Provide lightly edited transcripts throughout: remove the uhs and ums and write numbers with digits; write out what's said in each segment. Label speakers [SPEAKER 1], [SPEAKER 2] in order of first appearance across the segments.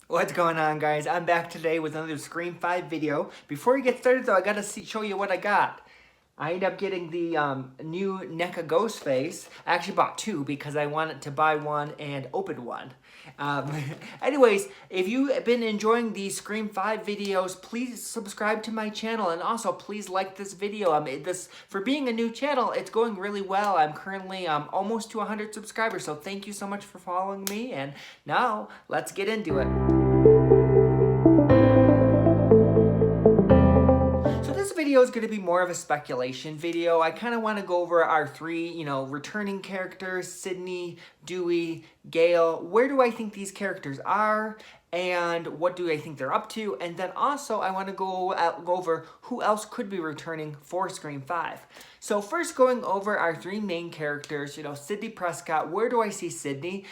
[SPEAKER 1] What's going on, guys? I'm back today with another Scream 5 video. Before we get started, though, I gotta show you what I got. I ended up getting the new NECA Ghostface. I actually bought two because I wanted to buy one and open one. Um, anyways, if you've been enjoying these Scream 5 videos, please subscribe to my channel and also please like this video. For being a new channel, it's going really well. I'm currently almost to 100 subscribers, so thank you so much for following me. And now let's get into it. So this video is going to be more of a speculation video. I kind of want to go over our three, returning characters, Sidney, Dewey, Gail. Where do I think these characters are? And what do I think they're up to? And then also I want to go over who else could be returning for Scream 5. So first going over our three main characters, Sidney Prescott. Where do I see Sidney?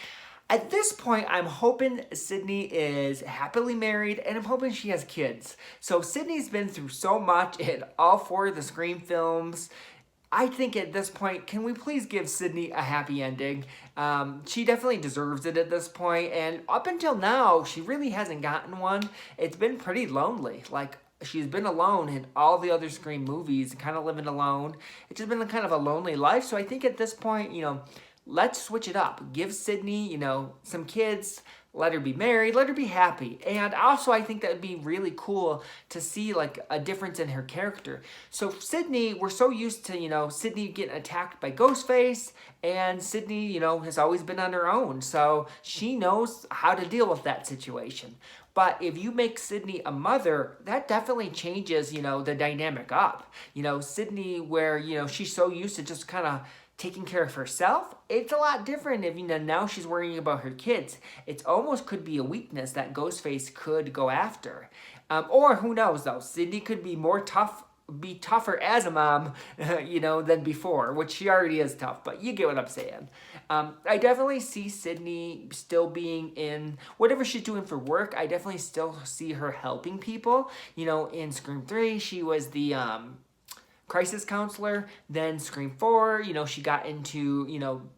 [SPEAKER 1] At this point, I'm hoping Sidney is happily married and I'm hoping she has kids. So Sidney's been through so much in all four of the Scream films. I think at this point, can we please give Sidney a happy ending? She definitely deserves it at this point, and up until now, she really hasn't gotten one. It's been pretty lonely. Like, she's been alone in all the other Scream movies, kind of living alone. It's just been kind of a lonely life, so I think at this point, let's switch it up. Give Sidney, some kids. Let her be married. Let her be happy. And also, I think that would be really cool to see like a difference in her character. So Sidney, we're so used to, Sidney getting attacked by Ghostface. And Sidney, has always been on her own. So she knows how to deal with that situation. But if you make Sidney a mother, that definitely changes, the dynamic up. Sidney, where, she's so used to just kind of taking care of herself, it's a lot different if now she's worrying about her kids. It almost could be a weakness that Ghostface could go after. Or who knows though, Sidney could be tougher as a mom, than before, which she already is tough, but you get what I'm saying. I definitely see Sidney still being in whatever she's doing for work. I definitely still see her helping people. In Scream 3, she was the crisis counselor. Then Scream 4, she got into,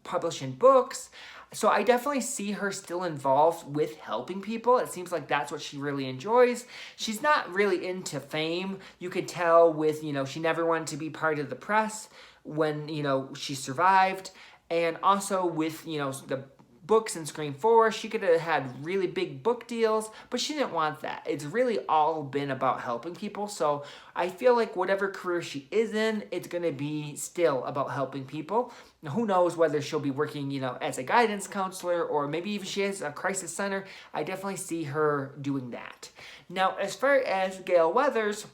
[SPEAKER 1] publishing books. So I definitely see her still involved with helping people. It seems like that's what she really enjoys. She's not really into fame. You could tell with, she never wanted to be part of the press when, she survived. And also with, the books in Scream 4, she could have had really big book deals, but she didn't want that. It's really all been about helping people, so I feel like whatever career she is in, it's going to be still about helping people. Now, who knows whether she'll be working, as a guidance counselor, or maybe even she has a crisis center. I definitely see her doing that. Now, as far as Gail Weathers,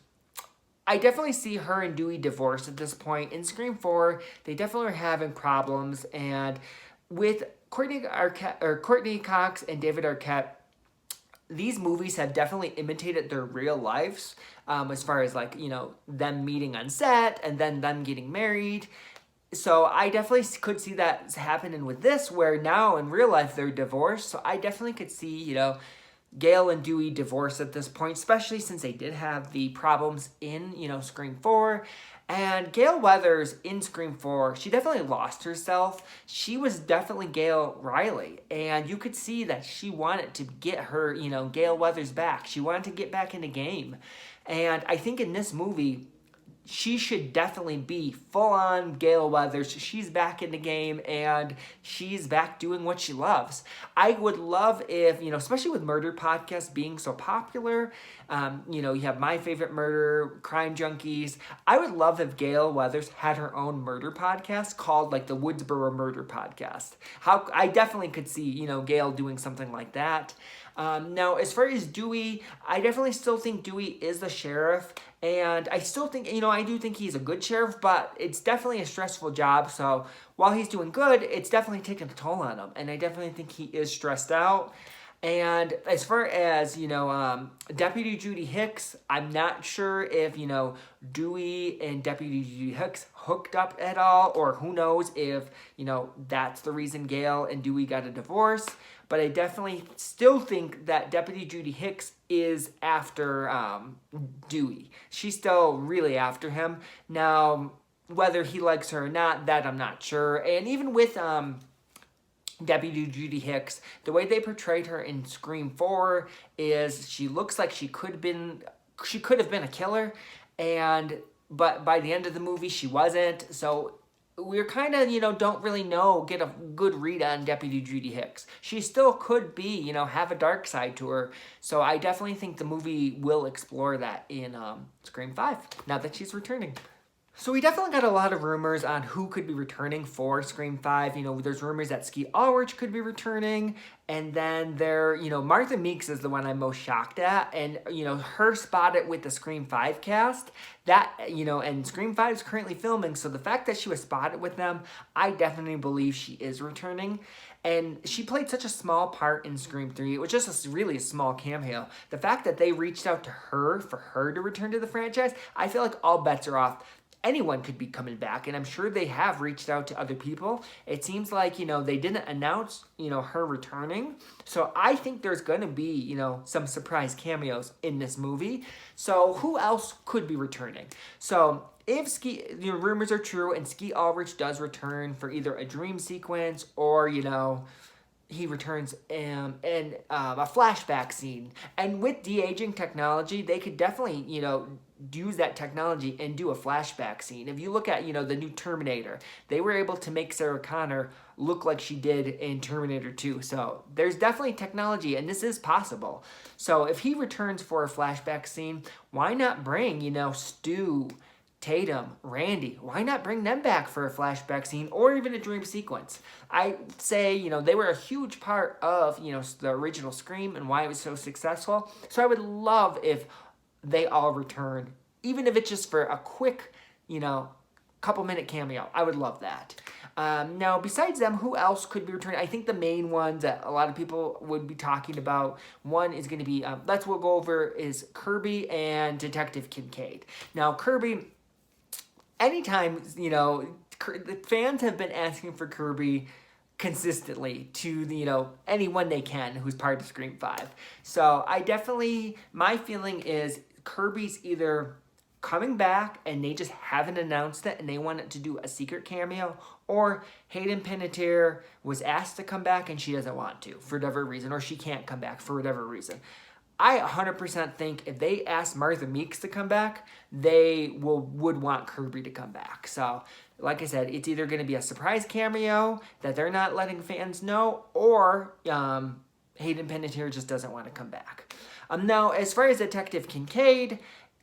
[SPEAKER 1] I definitely see her and Dewey divorced at this point. In Scream 4, they definitely are having problems, and with Courtney Cox and David Arquette, these movies have definitely imitated their real lives, as far as like, them meeting on set and then them getting married. So I definitely could see that happening with this, where now in real life they're divorced. So I definitely could see, Gail and Dewey divorced at this point, especially since they did have the problems in, Scream 4. And Gail Weathers in Scream 4, she definitely lost herself. She was definitely Gail Riley. And you could see that she wanted to get her, Gail Weathers back. She wanted to get back in the game. And I think in this movie, she should definitely be full-on Gail Weathers. She's back in the game, and she's back doing what she loves. I would love if, especially with murder podcasts being so popular, you have My Favorite Murder, Crime Junkies. I would love if Gail Weathers had her own murder podcast called, like, the Woodsboro Murder Podcast. I definitely could see, Gail doing something like that. Now, as far as Dewey, I definitely still think Dewey is the sheriff, and I still think, I do think he's a good sheriff, but it's definitely a stressful job, so while he's doing good, it's definitely taking a toll on him, and I definitely think he is stressed out. And as far as, Deputy Judy Hicks, I'm not sure if, Dewey and Deputy Judy Hicks hooked up at all, or who knows if, that's the reason Gail and Dewey got a divorce. But I definitely still think that Deputy Judy Hicks is after Dewey. She's still really after him. Now, whether he likes her or not, that I'm not sure. And even with Deputy Judy Hicks, the way they portrayed her in Scream 4 is she looks like she could have been a killer, but by the end of the movie she wasn't. So we're kind of, don't really get a good read on Deputy Judy Hicks. She still could be, have a dark side to her. So I definitely think the movie will explore that in Scream 5, now that she's returning. So we definitely got a lot of rumors on who could be returning for Scream 5. There's rumors that Skeet Ulrich could be returning. And then Martha Meeks is the one I'm most shocked at. And, her spotted with the Scream 5 cast. And Scream 5 is currently filming. So the fact that she was spotted with them, I definitely believe she is returning. And she played such a small part in Scream 3. It was just really a small cameo. The fact that they reached out to her for her to return to the franchise, I feel like all bets are off. Anyone could be coming back, and I'm sure they have reached out to other people. It seems like, they didn't announce, her returning. So I think there's going to be, some surprise cameos in this movie. So who else could be returning? So if rumors are true and Skeet Ulrich does return for either a dream sequence or, he returns in a flashback scene. And with de-aging technology, they could definitely, use that technology and do a flashback scene. If you look at, the new Terminator, they were able to make Sarah Connor look like she did in Terminator 2. So there's definitely technology, and this is possible. So if he returns for a flashback scene, why not bring, Stu, Tatum, Randy, why not bring them back for a flashback scene or even a dream sequence? I say, they were a huge part of, the original Scream and why it was so successful. So I would love if they all return, even if it's just for a quick, couple-minute cameo. I would love that. Now, besides them, who else could be returning? I think the main ones that a lot of people would be talking about, one is going to be, we'll go over, is Kirby and Detective Kincaid. Now, Kirby, anytime, the fans have been asking for Kirby consistently to, anyone they can who's part of Scream 5. So my feeling is Kirby's either coming back and they just haven't announced it and they wanted to do a secret cameo, or Hayden Panettiere was asked to come back and she doesn't want to for whatever reason, or she can't come back for whatever reason. I 100% think if they ask Martha Meeks to come back, they would want Kirby to come back. So, like I said, it's either going to be a surprise cameo that they're not letting fans know, or Hayden Panettiere just doesn't want to come back. Now, as far as Detective Kincaid,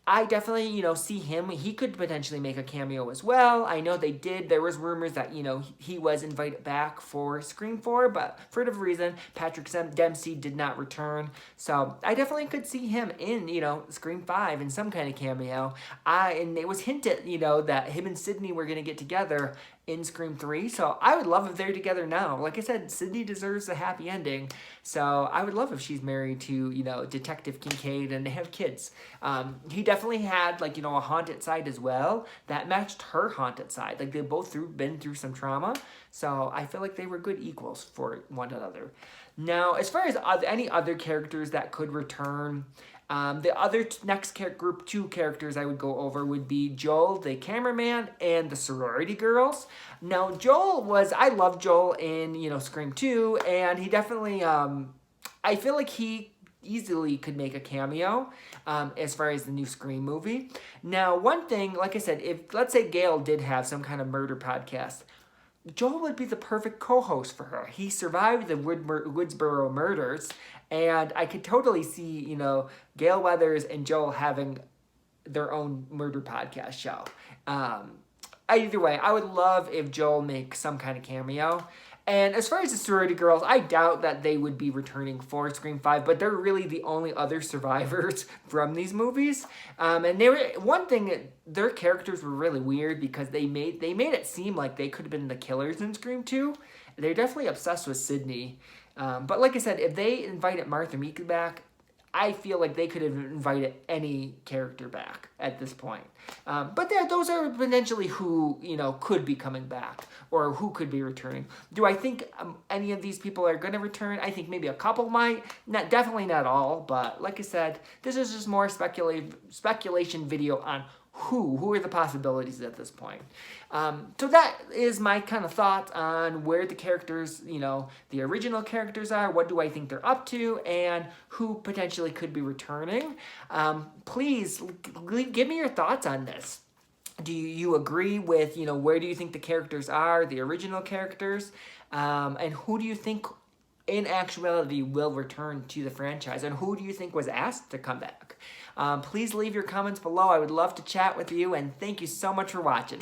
[SPEAKER 1] I definitely, see him. He could potentially make a cameo as well. I know they did. There was rumors that, he was invited back for Scream 4, but for whatever reason, Patrick Dempsey did not return. So I definitely could see him in, Scream 5 in some kind of cameo. And it was hinted, that him and Sidney were going to get together in Scream 3. So I would love if they're together now. Like I said, Sidney deserves a happy ending. So I would love if she's married to, Detective Kincaid and they have kids. He definitely had, a haunted side as well that matched her haunted side. Like, they both been through some trauma. So I feel like they were good equals for one another. Now, as far as any other characters that could return, the other next group 2 characters I would go over would be Joel, the cameraman, and the sorority girls. Now, I love Joel in, Scream 2, and he definitely, I feel like he easily could make a cameo as far as the new Scream movie. Now, one thing, like I said, if, let's say Gail did have some kind of murder podcast, Joel would be the perfect co-host for her. He survived the Woodsboro murders, and I could totally see, Gail Weathers and Joel having their own murder podcast show. Either way, I would love if Joel makes some kind of cameo. And as far as the sorority girls, I doubt that they would be returning for Scream 5, but they're really the only other survivors from these movies. And their characters were really weird because they made it seem like they could have been the killers in Scream 2. They're definitely obsessed with Sidney. But like I said, if they invited Martha Meeks back, I feel like they could have invited any character back at this point. But those are potentially who, could be coming back or who could be returning. Do I think any of these people are going to return? I think maybe a couple might. Definitely not all. But like I said, this is just more speculation video on who are the possibilities at this point? So that is my kind of thoughts on where the characters, the original characters are, what do I think they're up to, and who potentially could be returning. Please give me your thoughts on this. Do you agree with, where do you think the characters are, the original characters, and who do you think in actuality will return to the franchise, and who do you think was asked to come back? Please leave your comments below. I would love to chat with you, and thank you so much for watching.